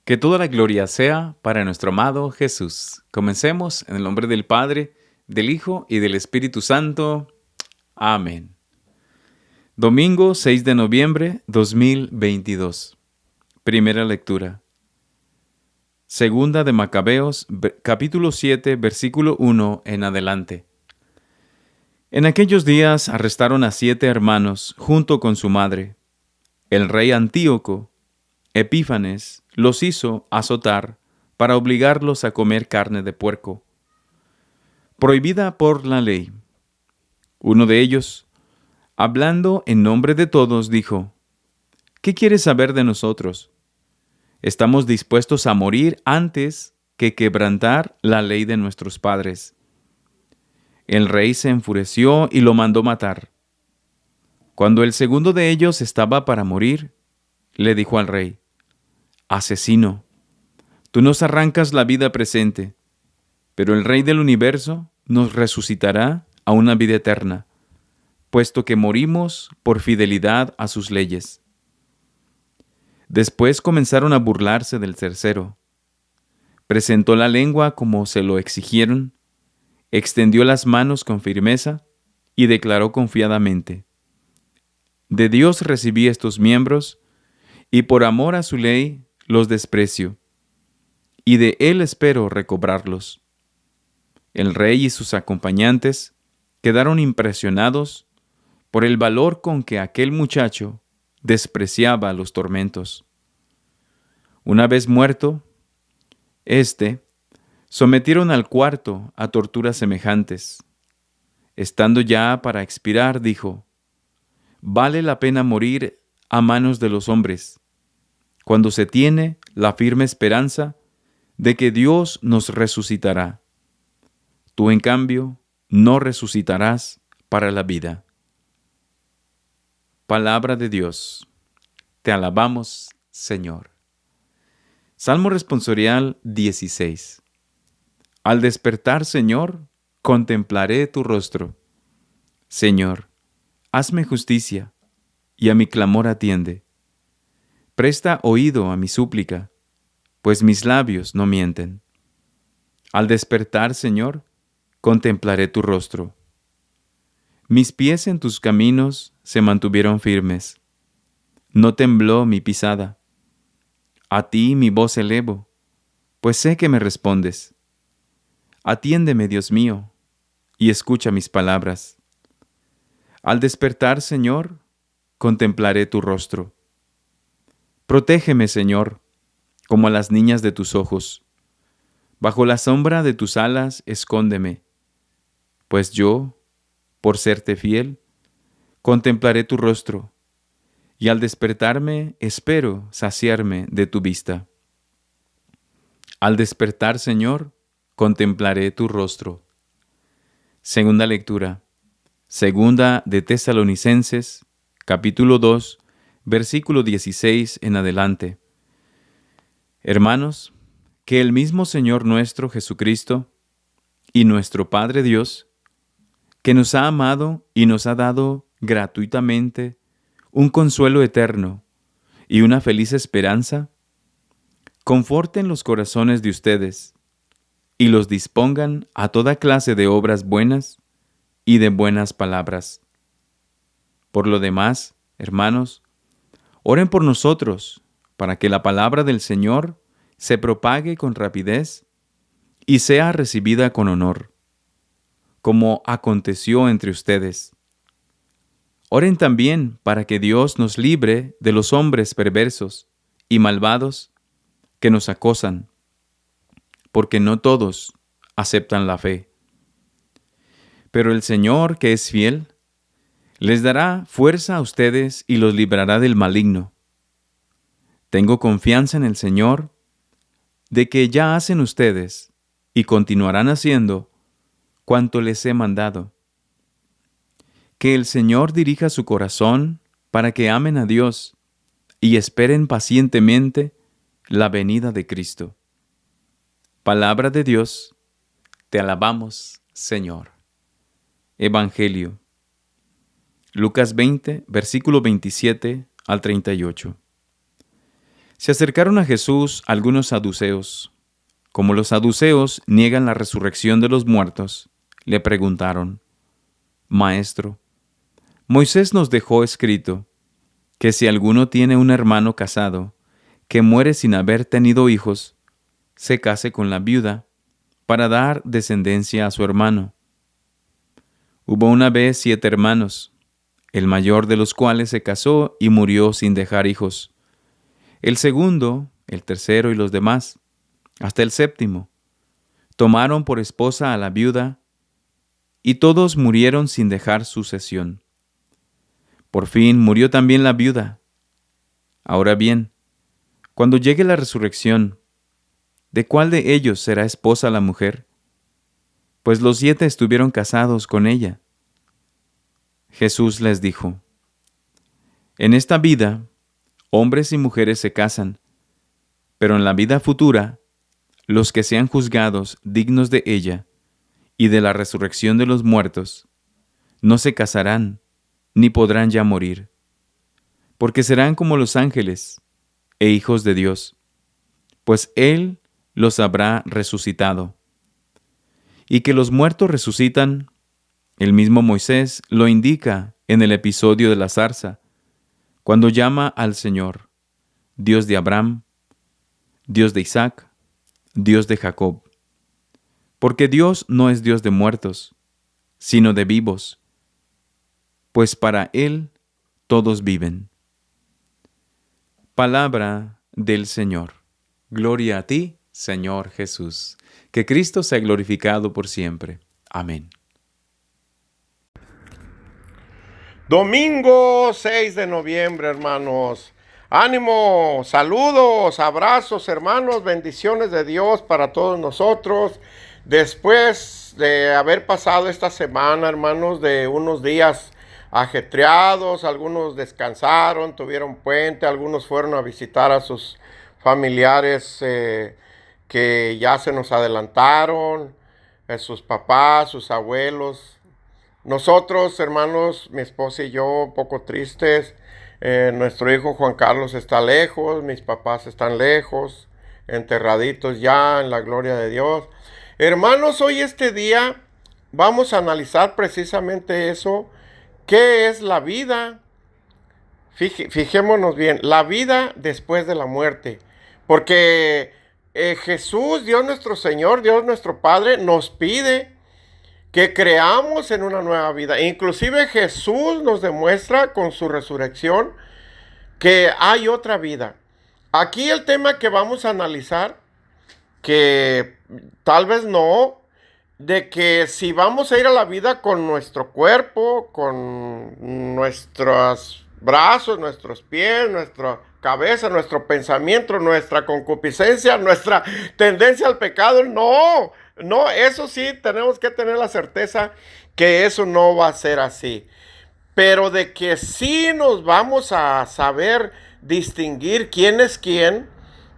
Que toda la gloria sea para nuestro amado Jesús. Comencemos en el nombre del Padre, del Hijo y del Espíritu Santo. Amén. Domingo 6 de noviembre 2022. Primera lectura. Segunda de Macabeos, capítulo 7, versículo 1 en adelante. En aquellos días arrestaron a 7 hermanos junto con su madre. El rey Antíoco, Epífanes, los hizo azotar para obligarlos a comer carne de puerco, prohibida por la ley. Uno de ellos, hablando en nombre de todos, dijo: ¿Qué quieres saber de nosotros? Estamos dispuestos a morir antes que quebrantar la ley de nuestros padres. El rey se enfureció y lo mandó matar. Cuando el segundo de ellos estaba para morir, le dijo al rey: Asesino, tú nos arrancas la vida presente, pero el Rey del universo nos resucitará a una vida eterna, puesto que morimos por fidelidad a sus leyes. Después comenzaron a burlarse del tercero. Presentó la lengua como se lo exigieron, extendió las manos con firmeza y declaró confiadamente: De Dios recibí estos miembros, y por amor a su ley los desprecio, y de Él espero recobrarlos. El rey y sus acompañantes quedaron impresionados por el valor con que aquel muchacho despreciaba los tormentos. Una vez muerto, sometieron al cuarto a torturas semejantes. Estando ya para expirar, dijo: Vale la pena morir a manos de los hombres, cuando se tiene la firme esperanza de que Dios nos resucitará. Tú, en cambio, no resucitarás para la vida. Palabra de Dios. Te alabamos, Señor. Salmo responsorial 16. Al despertar, Señor, contemplaré tu rostro. Señor, hazme justicia, y a mi clamor atiende. Presta oído a mi súplica, pues mis labios no mienten. Al despertar, Señor, contemplaré tu rostro. Mis pies en tus caminos se mantuvieron firmes. No tembló mi pisada. A ti mi voz elevo, pues sé que me respondes. Atiéndeme, Dios mío, y escucha mis palabras. Al despertar, Señor, contemplaré tu rostro. Protégeme, Señor, como a las niñas de tus ojos. Bajo la sombra de tus alas escóndeme, pues yo, por serte fiel, contemplaré tu rostro, y al despertarme espero saciarme de tu vista. Al despertar, Señor, contemplaré tu rostro. Segunda lectura. Segunda de Tesalonicenses, capítulo 2, versículo 16 en adelante. Hermanos, que el mismo Señor nuestro Jesucristo y nuestro Padre Dios, que nos ha amado y nos ha dado gratuitamente un consuelo eterno y una feliz esperanza, conforten los corazones de ustedes y los dispongan a toda clase de obras buenas y de buenas palabras. Por lo demás, hermanos, oren por nosotros para que la palabra del Señor se propague con rapidez y sea recibida con honor, como aconteció entre ustedes. Oren también para que Dios nos libre de los hombres perversos y malvados que nos acosan, porque no todos aceptan la fe. Pero el Señor, que es fiel, les dará fuerza a ustedes y los librará del maligno. Tengo confianza en el Señor de que ya hacen ustedes y continuarán haciendo cuanto les he mandado. Que el Señor dirija su corazón para que amen a Dios y esperen pacientemente la venida de Cristo. Palabra de Dios, te alabamos, Señor. Evangelio. Lucas 20, versículo 27 al 38. Se acercaron a Jesús algunos saduceos. Como los saduceos niegan la resurrección de los muertos, le preguntaron: Maestro, Moisés nos dejó escrito que si alguno tiene un hermano casado que muere sin haber tenido hijos, se case con la viuda para dar descendencia a su hermano. Hubo una vez 7 hermanos, el mayor de los cuales se casó y murió sin dejar hijos. El segundo, el tercero y los demás, hasta el séptimo, tomaron por esposa a la viuda, y todos murieron sin dejar sucesión. Por fin murió también la viuda. Ahora bien, cuando llegue la resurrección, ¿de cuál de ellos será esposa la mujer? Pues los 7 estuvieron casados con ella. Jesús les dijo: En esta vida, hombres y mujeres se casan, pero en la vida futura, los que sean juzgados dignos de ella y de la resurrección de los muertos, no se casarán, ni podrán ya morir, porque serán como los ángeles e hijos de Dios, pues Él los habrá resucitado. Y que los muertos resucitan, el mismo Moisés lo indica en el episodio de la zarza, cuando llama al Señor, Dios de Abraham, Dios de Isaac, Dios de Jacob. Porque Dios no es Dios de muertos, sino de vivos, pues para Él todos viven. Palabra del Señor. Gloria a ti, Señor Jesús. Que Cristo sea glorificado por siempre. Amén. Domingo 6 de noviembre, hermanos. Ánimo, saludos, abrazos, hermanos, bendiciones de Dios para todos nosotros. Después de haber pasado esta semana, hermanos, de unos días ajetreados, algunos descansaron, tuvieron puente, algunos fueron a visitar a sus familiares que ya se nos adelantaron, sus papás, sus abuelos. Nosotros, hermanos, mi esposa y yo, un poco tristes. Nuestro hijo Juan Carlos está lejos, mis papás están lejos, enterraditos ya en la gloria de Dios. Hermanos, hoy este día vamos a analizar precisamente eso. ¿Qué es la vida? Fijémonos bien, la vida después de la muerte. Porque Jesús, Dios nuestro Señor, Dios nuestro Padre, nos pide que creamos en una nueva vida. Inclusive Jesús nos demuestra con su resurrección que hay otra vida. Aquí el tema que vamos a analizar, que tal vez no, de que si vamos a ir a la vida con nuestro cuerpo, con nuestros brazos, nuestros pies, nuestra cabeza, nuestro pensamiento, nuestra concupiscencia, nuestra tendencia al pecado, no, eso sí tenemos que tener la certeza que eso no va a ser así. Pero de que sí nos vamos a saber distinguir quién es quién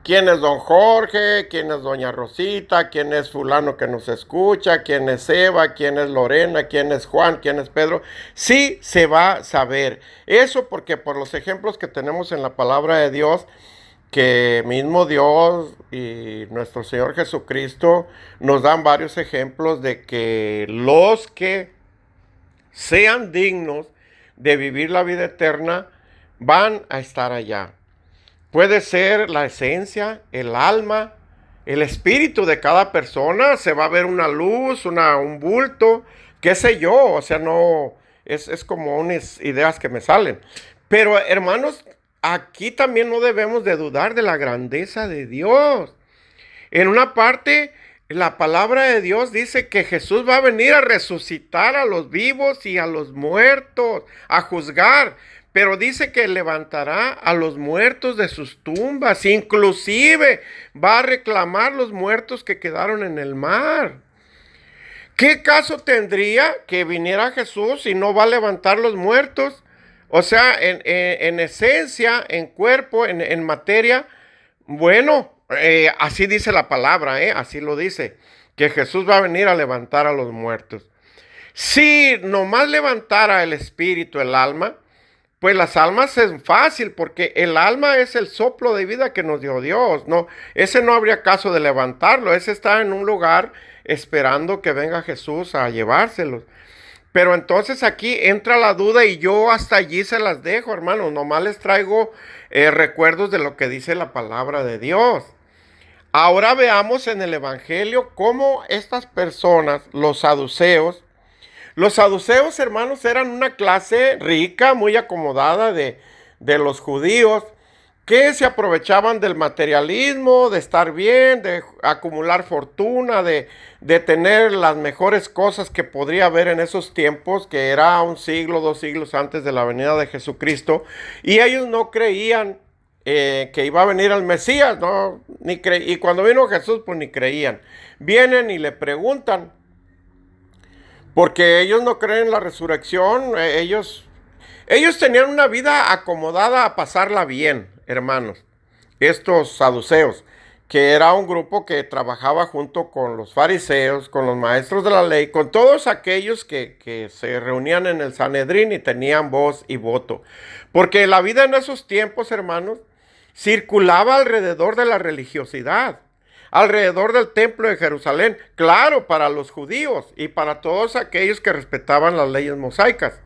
es don Jorge, quién es doña Rosita, quién es fulano que nos escucha, quién es Eva, quién es Lorena, quién es Juan, quién es Pedro. Sí se va a saber. Eso porque por los ejemplos que tenemos en la palabra de Dios, que mismo Dios y nuestro Señor Jesucristo nos dan varios ejemplos de que los que sean dignos de vivir la vida eterna van a estar allá. Puede ser la esencia, el alma, el espíritu de cada persona. Se va a ver una luz, un bulto, qué sé yo. O sea, no, es como unas ideas que me salen. Pero hermanos, aquí también no debemos de dudar de la grandeza de Dios. En una parte, la palabra de Dios dice que Jesús va a venir a resucitar a los vivos y a los muertos, a juzgar. Pero dice que levantará a los muertos de sus tumbas. Inclusive va a reclamar los muertos que quedaron en el mar. ¿Qué caso tendría que viniera Jesús y no va a levantar los muertos? O sea, en esencia, en cuerpo, en materia. Bueno, así dice la palabra, así lo dice. Que Jesús va a venir a levantar a los muertos. Si nomás levantara el espíritu, el alma, pues las almas es fácil, porque el alma es el soplo de vida que nos dio Dios, ¿no? Ese no habría caso de levantarlo, ese está en un lugar esperando que venga Jesús a llevárselos. Pero entonces aquí entra la duda y yo hasta allí se las dejo, hermanos. Nomás les traigo recuerdos de lo que dice la palabra de Dios. Ahora veamos en el Evangelio cómo estas personas, los saduceos, hermanos, eran una clase rica, muy acomodada de los judíos, que se aprovechaban del materialismo, de estar bien, de acumular fortuna, de tener las mejores cosas que podría haber en esos tiempos, que era un siglo, 2 siglos antes de la venida de Jesucristo. Y ellos no creían que iba a venir el Mesías, ¿no? Y cuando vino Jesús, pues ni creían. Vienen y le preguntan, porque ellos no creen en la resurrección. Ellos tenían una vida acomodada a pasarla bien, hermanos. Estos saduceos, que era un grupo que trabajaba junto con los fariseos, con los maestros de la ley, con todos aquellos que se reunían en el Sanedrín y tenían voz y voto. Porque la vida en esos tiempos, hermanos, circulaba alrededor de la religiosidad, alrededor del templo de Jerusalén, claro, para los judíos y para todos aquellos que respetaban las leyes mosaicas.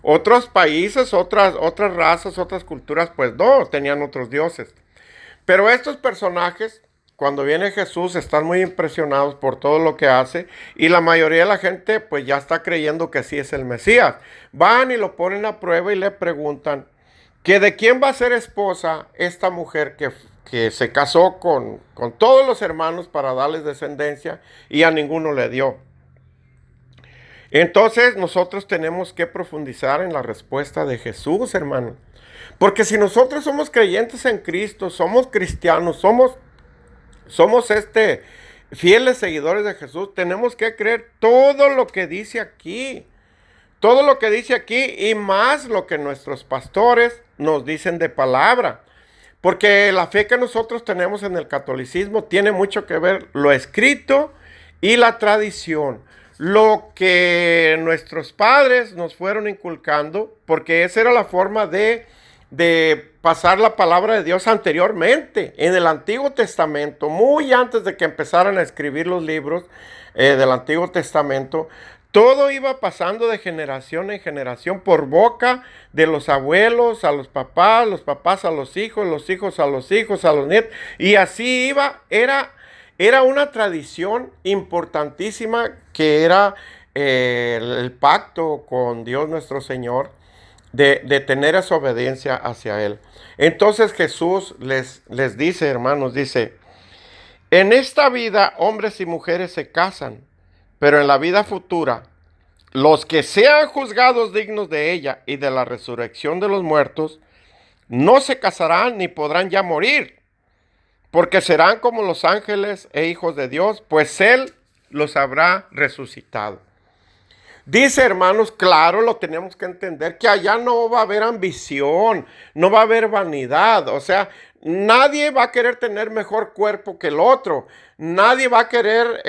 Otros países, otras razas, otras culturas, pues no, tenían otros dioses. Pero estos personajes, cuando viene Jesús, están muy impresionados por todo lo que hace, y la mayoría de la gente pues ya está creyendo que sí es el Mesías. Van y lo ponen a prueba y le preguntan que de quién va a ser esposa esta mujer que se casó con todos los hermanos para darles descendencia y a ninguno le dio. Entonces nosotros tenemos que profundizar en la respuesta de Jesús, hermano. Porque si nosotros somos creyentes en Cristo, somos cristianos, somos fieles seguidores de Jesús, tenemos que creer todo lo que dice aquí. Todo lo que dice aquí y más lo que nuestros pastores nos dicen de palabra. Porque la fe que nosotros tenemos en el catolicismo tiene mucho que ver lo escrito y la tradición. Lo que nuestros padres nos fueron inculcando, porque esa era la forma de pasar la palabra de Dios anteriormente, en el Antiguo Testamento, muy antes de que empezaran a escribir los libros del Antiguo Testamento. Todo iba pasando de generación en generación por boca de los abuelos a los papás a los hijos a los hijos, a los nietos. Y así iba, era una tradición importantísima que era el pacto con Dios nuestro Señor de tener esa obediencia hacia Él. Entonces Jesús les dice, hermanos, dice, en esta vida hombres y mujeres se casan, pero en la vida futura, los que sean juzgados dignos de ella y de la resurrección de los muertos, no se casarán ni podrán ya morir, porque serán como los ángeles e hijos de Dios, pues Él los habrá resucitado. Dice, hermanos, claro, lo tenemos que entender, que allá no va a haber ambición, no va a haber vanidad. O sea, nadie va a querer tener mejor cuerpo que el otro. Nadie va a querer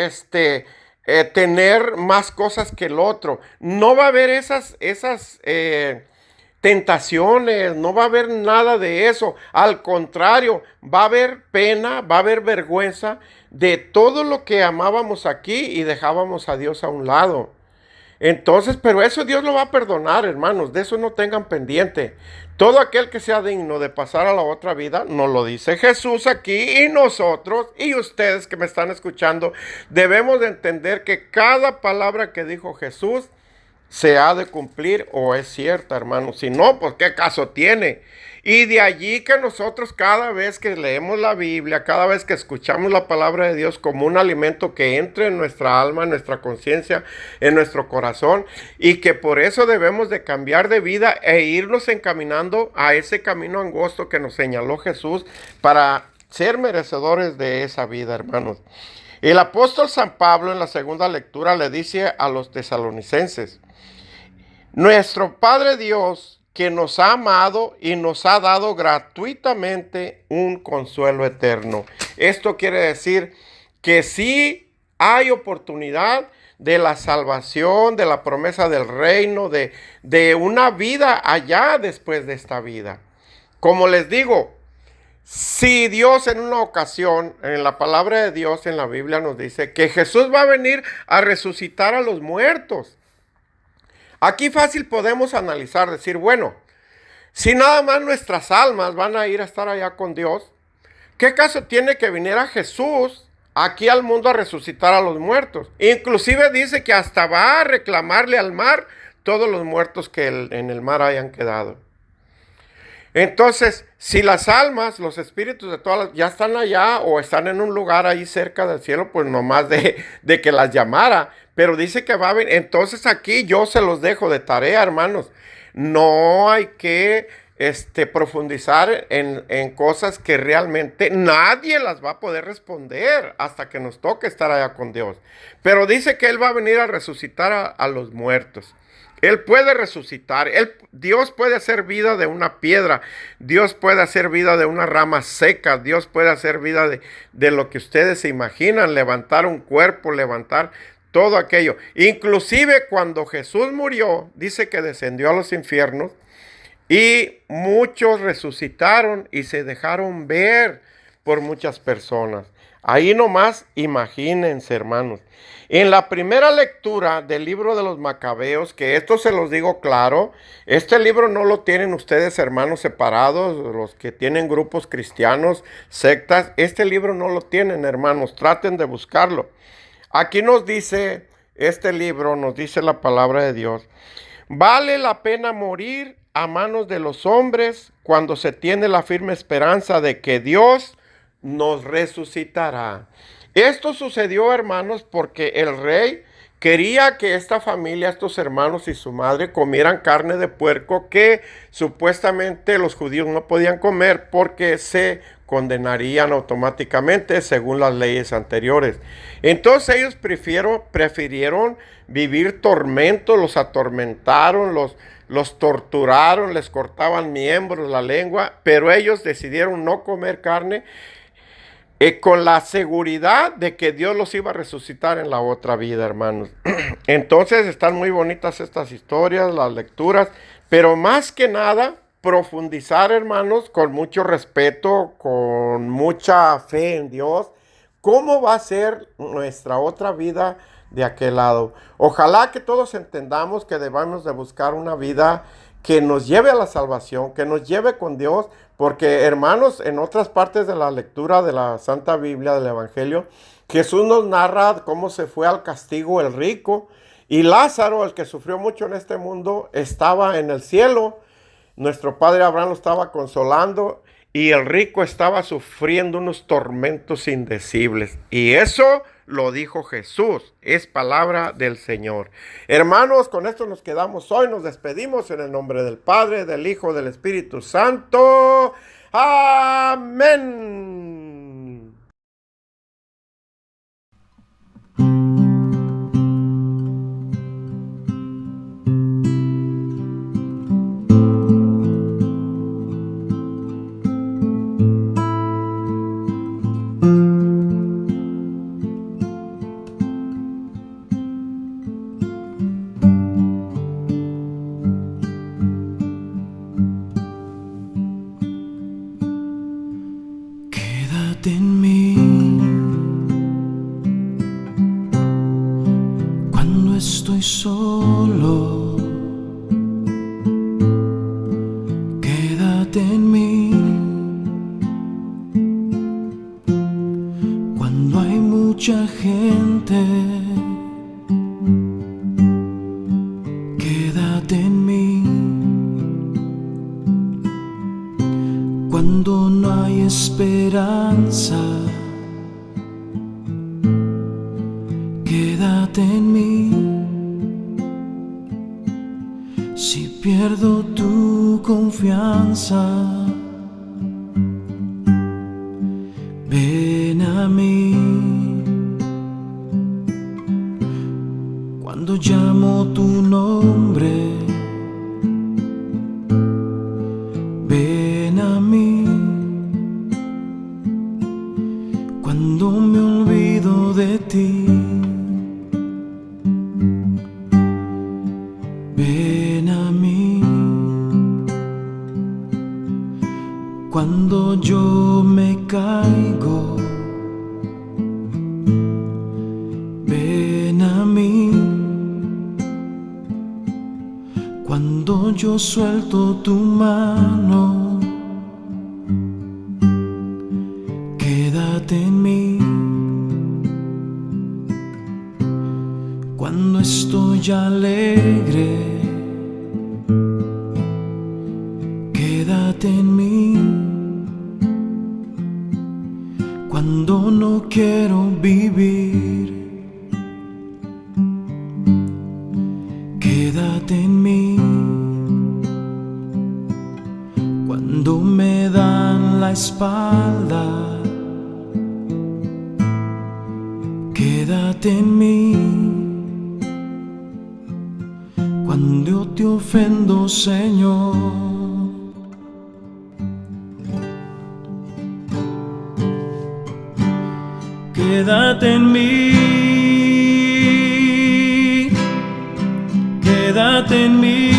tener más cosas que el otro. No va a haber esas tentaciones, no va a haber nada de eso. Al contrario, va a haber pena, va a haber vergüenza de todo lo que amábamos aquí y dejábamos a Dios a un lado. Entonces, pero eso Dios lo va a perdonar, hermanos, de eso no tengan pendiente. Todo aquel que sea digno de pasar a la otra vida, nos lo dice Jesús aquí, y nosotros y ustedes que me están escuchando, debemos de entender que cada palabra que dijo Jesús se ha de cumplir o es cierta, hermanos. Si no, pues qué caso tiene. Y de allí que nosotros cada vez que leemos la Biblia, cada vez que escuchamos la palabra de Dios como un alimento que entre en nuestra alma, en nuestra conciencia, en nuestro corazón, y que por eso debemos de cambiar de vida e irnos encaminando a ese camino angosto que nos señaló Jesús para ser merecedores de esa vida, hermanos. El apóstol San Pablo en la segunda lectura le dice a los tesalonicenses: nuestro Padre Dios, que nos ha amado y nos ha dado gratuitamente un consuelo eterno. Esto quiere decir que sí hay oportunidad de la salvación, de la promesa del reino, de una vida allá después de esta vida. Como les digo, si Dios en una ocasión, en la palabra de Dios en la Biblia nos dice que Jesús va a venir a resucitar a los muertos. Aquí fácil podemos analizar, decir, bueno, si nada más nuestras almas van a ir a estar allá con Dios, ¿qué caso tiene que viniera Jesús aquí al mundo a resucitar a los muertos? Inclusive dice que hasta va a reclamarle al mar todos los muertos que en el mar hayan quedado. Entonces, si las almas, los espíritus de todas ya están allá o están en un lugar ahí cerca del cielo, pues nomás de que las llamara. Pero dice que va a venir. Entonces aquí yo se los dejo de tarea, hermanos. No hay que profundizar en cosas que realmente nadie las va a poder responder hasta que nos toque estar allá con Dios. Pero dice que Él va a venir a resucitar a los muertos. Él puede resucitar. Dios puede hacer vida de una piedra. Dios puede hacer vida de una rama seca. Dios puede hacer vida de lo que ustedes se imaginan. Levantar un cuerpo, levantar todo aquello. Inclusive cuando Jesús murió, dice que descendió a los infiernos y muchos resucitaron y se dejaron ver por muchas personas. Ahí nomás imagínense, hermanos. En la primera lectura del libro de los Macabeos, que esto se los digo claro, este libro no lo tienen ustedes, hermanos, separados, los que tienen grupos cristianos, sectas, este libro no lo tienen, hermanos, traten de buscarlo. Aquí nos dice, este libro nos dice la palabra de Dios, vale la pena morir a manos de los hombres cuando se tiene la firme esperanza de que Dios nos resucitará. Esto sucedió, hermanos, porque el rey quería que esta familia, estos hermanos y su madre comieran carne de puerco que supuestamente los judíos no podían comer porque se condenarían automáticamente según las leyes anteriores. Entonces ellos prefirieron vivir tormentos, los atormentaron, los torturaron, les cortaban miembros, la lengua, pero ellos decidieron no comer carne con la seguridad de que Dios los iba a resucitar en la otra vida, hermanos. Entonces están muy bonitas estas historias, las lecturas, pero más que nada profundizar, hermanos, con mucho respeto, con mucha fe en Dios, cómo va a ser nuestra otra vida de aquel lado. Ojalá que todos entendamos que debamos de buscar una vida que nos lleve a la salvación, que nos lleve con Dios, porque, hermanos, en otras partes de la lectura de la Santa Biblia, del Evangelio, Jesús nos narra cómo se fue al castigo el rico, y Lázaro, el que sufrió mucho en este mundo, estaba en el cielo. Nuestro padre Abraham lo estaba consolando, y el rico estaba sufriendo unos tormentos indecibles. Y eso lo dijo Jesús, es palabra del Señor. Hermanos, con esto nos quedamos hoy, nos despedimos en el nombre del Padre, del Hijo, del Espíritu Santo. Amén. En mí, cuando estoy solo, quédate en mí, cuando hay mucha gente, quédate en mí, cuando no hay esperanza, quédate en mí. Si pierdo tu confianza, ven a mí. Cuando llamo tu nombre, ven a mí. Cuando me olvido de ti, yo suelto tu mano, quédate en mí. Cuando estoy alegre, quédate en mí. Cuando no quiero vivir, quédate en mí. Cuando me dan la espalda, quédate en mí. Cuando yo te ofendo, Señor, quédate en mí, quédate en mí,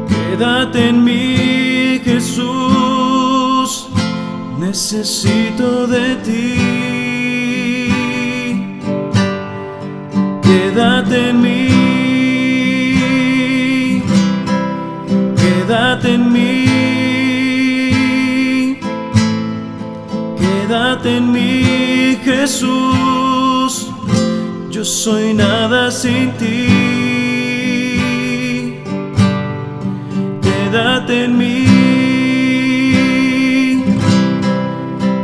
quédate en mí, Jesús, necesito de ti. Quédate en mí, quédate en mí, quédate en mí, Jesús, yo soy nada sin ti. Quédate en mí,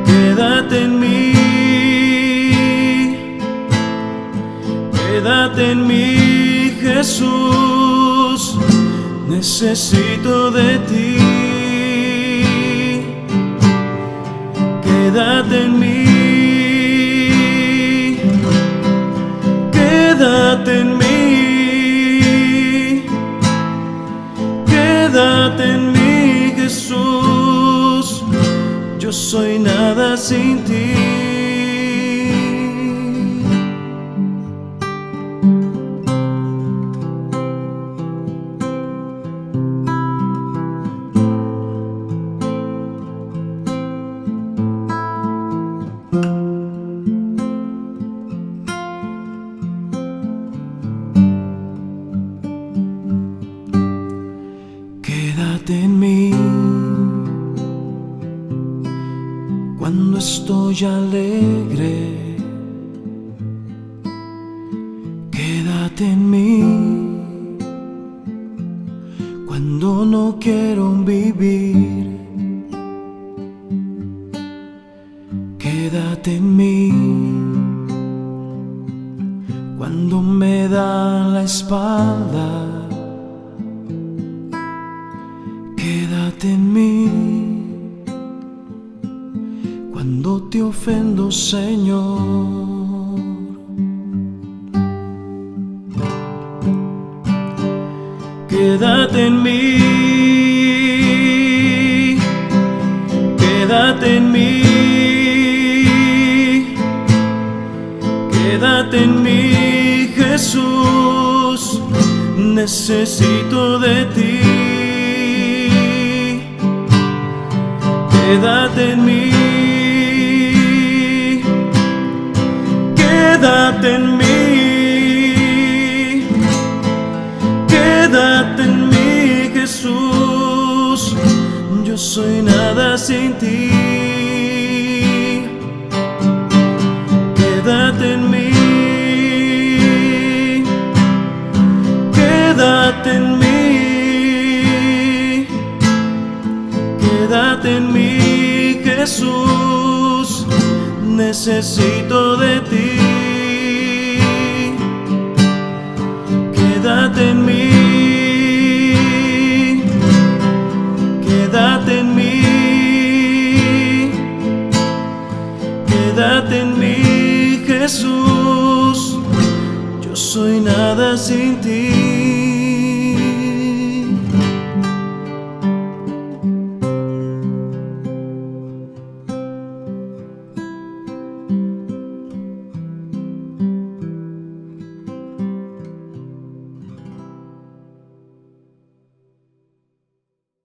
quédate en mí, quédate en mí, Jesús, necesito de ti. Quédate en mí, quédate en mí, quédate en mí, Jesús, yo soy nada sin ti. Quédate en mí cuando estoy alegre. Quédate en mí cuando no quiero vivir. Quédate en mí cuando me dan la espalda. Quédate en mí cuando te ofendo, Señor. Quédate en mí, quédate en mí, quédate en mí, Jesús, necesito de ti. Quédate en mí, quédate en mí, quédate en mí, Jesús, yo soy nada sin ti. Quédate en mí, quédate en mí, quédate en mí, Jesús, necesito de ti. Quédate en mí, quédate en mí, quédate en mí, Jesús, yo soy nada sin ti.